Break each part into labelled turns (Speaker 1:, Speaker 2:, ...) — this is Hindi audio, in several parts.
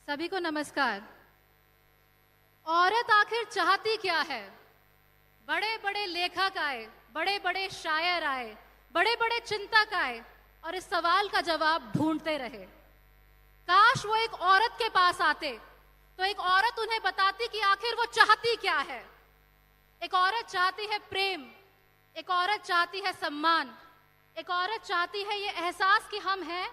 Speaker 1: सभी को नमस्कार। औरत आखिर चाहती क्या है? बड़े बड़े लेखक आए, बड़े बड़े शायर आए, बड़े बड़े चिंतक आए और इस सवाल का जवाब ढूंढते रहे। काश वो एक औरत के पास आते तो एक औरत उन्हें बताती कि आखिर वो चाहती क्या है। एक औरत चाहती है प्रेम, एक औरत चाहती है सम्मान, एक औरत चाहती है ये एहसास कि हम हैं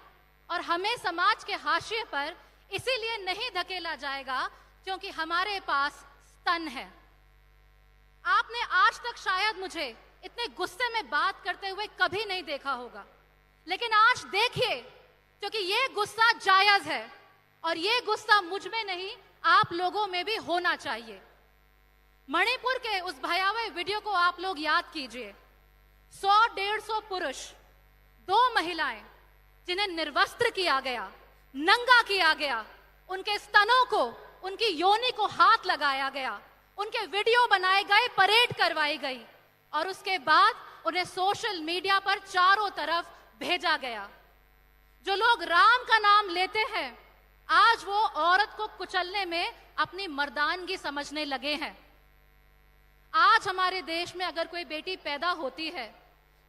Speaker 1: और हमें समाज के हाशिए पर इसीलिए नहीं धकेला जाएगा क्योंकि हमारे पास स्तन है। आपने आज तक शायद मुझे इतने गुस्से में बात करते हुए कभी नहीं देखा होगा, लेकिन आज देखिए, क्योंकि ये गुस्सा जायज है और ये गुस्सा मुझ में नहीं, आप लोगों में भी होना चाहिए। मणिपुर के उस भयावह वीडियो को आप लोग याद कीजिए। 100-150 पुरुष, 2 महिलाएं जिन्हें निर्वस्त्र किया गया, नंगा किया गया, उनके स्तनों को, उनकी योनि को हाथ लगाया गया, उनके वीडियो बनाए गए, परेड करवाई गई और उसके बाद उन्हें सोशल मीडिया पर चारों तरफ भेजा गया। जो लोग राम का नाम लेते हैं, आज वो औरत को कुचलने में अपनी मर्दानगी समझने लगे हैं। आज हमारे देश में अगर कोई बेटी पैदा होती है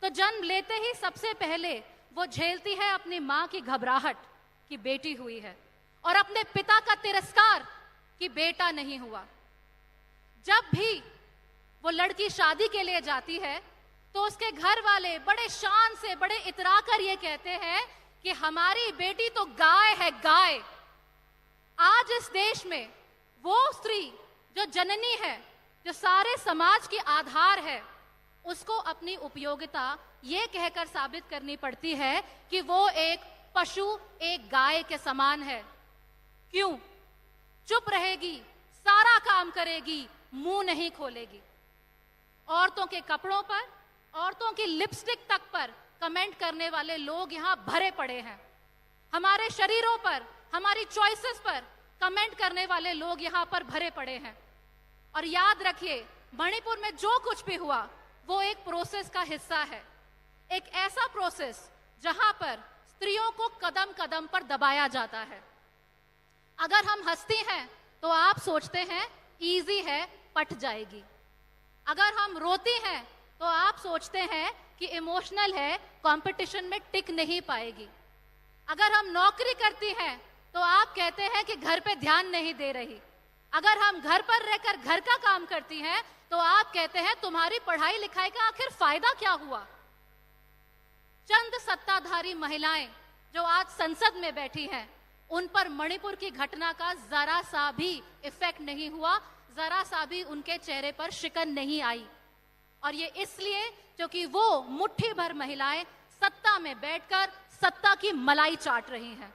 Speaker 1: तो जन्म लेते ही सबसे पहले वो झेलती है अपनी मां की घबराहट कि बेटी हुई है और अपने पिता का तिरस्कार कि बेटा नहीं हुआ। जब भी वो लड़की शादी के लिए जाती है तो उसके घर वाले बड़े शान से, बड़े इतराकर ये कहते हैं कि हमारी बेटी तो गाय है, गाय। आज इस देश में वो स्त्री जो जननी है, जो सारे समाज की आधार है, उसको अपनी उपयोगिता ये कहकर साबित करनी पड़ती है कि वो एक पशु, एक गाय के समान है। क्यों? चुप रहेगी, सारा काम करेगी, मुंह नहीं खोलेगी। औरतों के कपड़ों पर, औरतों की लिपस्टिक तक पर कमेंट करने वाले लोग यहां भरे पड़े हैं। हमारे शरीरों पर, हमारी चॉइसेस पर कमेंट करने वाले लोग यहां पर भरे पड़े हैं। और याद रखिए, मणिपुर में जो कुछ भी हुआ वो एक प्रोसेस का हिस्सा है। एक ऐसा प्रोसेस जहां पर स्त्रियों को कदम कदम पर दबाया जाता है। अगर हम हंसती हैं तो आप सोचते हैं इजी है, पट जाएगी। अगर हम रोती हैं तो आप सोचते हैं कि इमोशनल है, कंपटीशन में टिक नहीं पाएगी। अगर हम नौकरी करती हैं तो आप कहते हैं कि घर पे ध्यान नहीं दे रही। अगर हम घर पर रहकर घर का काम करती हैं तो आप कहते हैं तुम्हारी पढ़ाई लिखाई का आखिर फायदा क्या हुआ। चंद सत्ताधारी महिलाएं जो आज संसद में बैठी हैं, उन पर मणिपुर की घटना का जरा सा भी इफेक्ट नहीं हुआ, जरा सा भी उनके चेहरे पर शिकन नहीं आई। और ये इसलिए क्योंकि वो मुट्ठी भर महिलाएं सत्ता में बैठकर सत्ता की मलाई चाट रही हैं।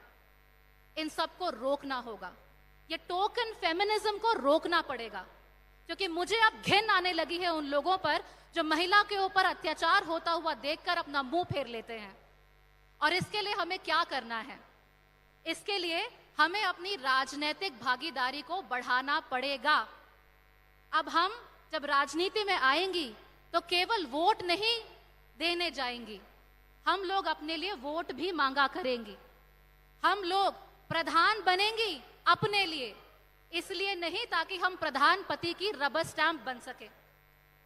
Speaker 1: इन सबको रोकना होगा। ये टोकन फेमिनिज्म को रोकना पड़ेगा, क्योंकि मुझे अब घिन आने लगी है उन लोगों पर जो महिला के ऊपर अत्याचार होता हुआ देखकर अपना मुंह फेर लेते हैं। और इसके लिए हमें क्या करना है? इसके लिए हमें अपनी राजनीतिक भागीदारी को बढ़ाना पड़ेगा। अब हम जब राजनीति में आएंगी तो केवल वोट नहीं देने जाएंगी, हम लोग अपने लिए वोट भी मांगा करेंगी। हम लोग प्रधान बनेंगी अपने लिए, इसलिए नहीं ताकि हम प्रधानपति की रबर स्टैंप बन सके।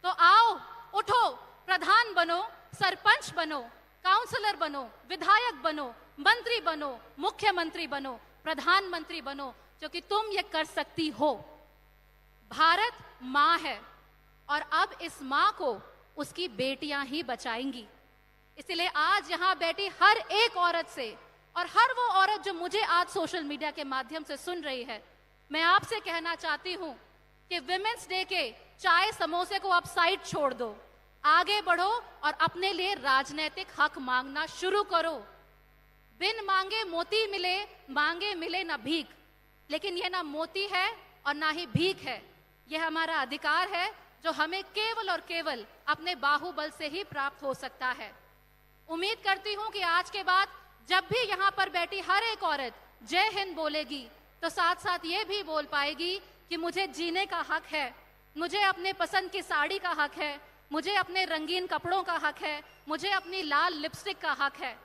Speaker 1: तो आओ, उठो, प्रधान बनो, सरपंच बनो, काउंसलर बनो, विधायक बनो, मंत्री बनो, मुख्यमंत्री बनो, प्रधानमंत्री बनो, क्योंकि तुम ये कर सकती हो। भारत मां है और अब इस मां को उसकी बेटियां ही बचाएंगी। इसलिए आज यहां बैठी हर एक औरत से और हर वो औरत जो मुझे आज सोशल मीडिया के माध्यम से सुन रही है, मैं आपसे कहना चाहती हूं कि विमेंस डे के चाय समोसे को आप साइड छोड़ दो, आगे बढ़ो और अपने लिए राजनीतिक हक मांगना शुरू करो। बिन मांगे मोती मिले, मांगे मिले ना भीख। लेकिन यह ना मोती है और ना ही भीख है, यह हमारा अधिकार है जो हमें केवल और केवल अपने बाहुबल से ही प्राप्त हो सकता है। उम्मीद करती हूं कि आज के बाद जब भी यहाँ पर बैठी हर एक औरत जय हिंद बोलेगी तो साथ साथ ये भी बोल पाएगी कि मुझे जीने का हक है, मुझे अपने पसंद की साड़ी का हक है, मुझे अपने रंगीन कपड़ों का हक है, मुझे अपनी लाल लिपस्टिक का हक है,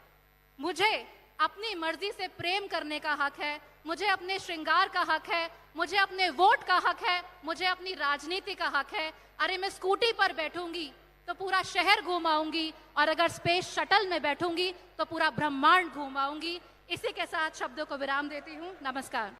Speaker 1: मुझे अपनी मर्जी से प्रेम करने का हक है, मुझे अपने श्रृंगार का हक है, मुझे अपने वोट का हक है, मुझे अपनी राजनीति का हक है। अरे मैं स्कूटी पर बैठूंगी तो पूरा शहर घुमाऊंगी, और अगर स्पेस शटल में बैठूंगी तो पूरा ब्रह्मांड घुमाऊंगी। इसी के साथ शब्दों को विराम देती हूँ। नमस्कार।